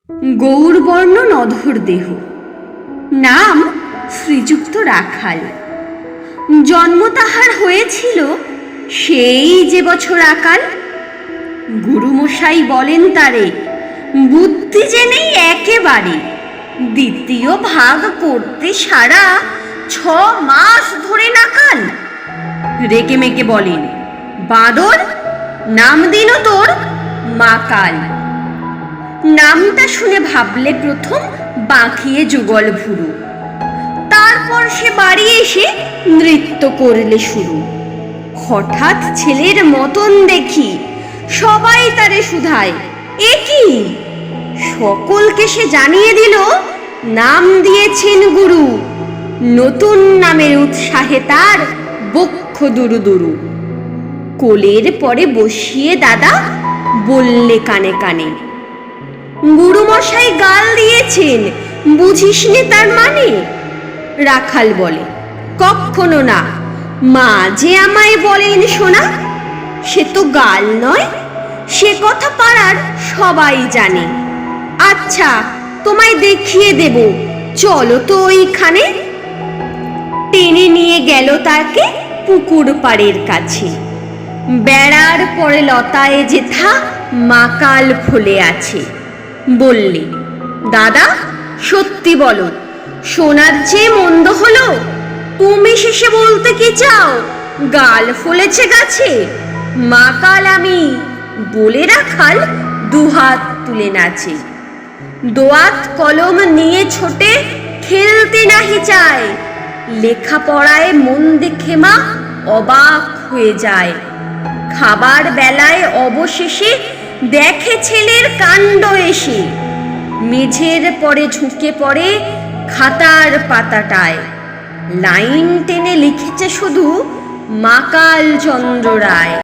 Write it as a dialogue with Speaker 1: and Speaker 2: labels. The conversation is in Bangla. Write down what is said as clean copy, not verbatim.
Speaker 1: গৌরবর্ণ নধর দেহ, নাম শ্রীযুক্ত রাখাল। জন্ম তাহার হয়েছিল সেই যে বছর আকাল। গুরুমশাই বলেন তারে, বুদ্ধি যে নেই একেবারে, দ্বিতীয় ভাগ করতে সারা 6 মাস ধরে নাকাল। রেগে মেগে বলেন, বাঁদর, নাম দিল তোর মাকাল। নামটা শুনে ভাবলে প্রথম বাঁকিয়ে যুগল ভুরু, তারপর সে বাড়ি এসে নৃত্য করলে শুরু। হঠাৎ ছেলের মতন দেখি সবাই তারে শুধায়, এ কি? সকলকে সে জানিয়ে দিল, নাম দিয়েছেন গুরু। নতুন নামের উৎসাহে তার বক্ষ দুরু দুরু। কোলের পরে বসিয়ে দাদা বললে কানে কানে, গুরুমশাই গাল দিয়েছেন, বুঝিস নে তার মানে? রাখাল বলে, কখনো না, মা যে আমায় বলেন শোনা। সে তো গাল নয়, সে কথা পাড়ার সবাই জানে। আচ্ছা, তোমায় দেখিয়ে দেব, চলো তো ওইখানে। টেনে নিয়ে গেল তাকে পুকুর পাড়ের কাছে। বেড়ার পরে লতায় যেথা মাকাল ফুলে আছে। বললে, দাদা সত্যি বলো, শোনার চেয়ে মন্দ হলো? তুমি শেষে বলতে কি চাও, গাল ফলেছে গাছে? মাকাল আমি, বলে রাখাল দুহাত তুলে নাচে। দোয়াত কলম নিয়ে ছোটে খেলতে নাহি চায়, লেখাপড়ায় মন দেখে মা অবাক হয়ে যায়। খাবার বেলায় অবশেষে দেখে ছেলের কাণ্ড এসে, মেঝের পরে ঝুঁকে পড়ে খাতার পাতাটায়। লাইন টেনে লিখেছে শুধু মাকাল চন্দ্র রায়।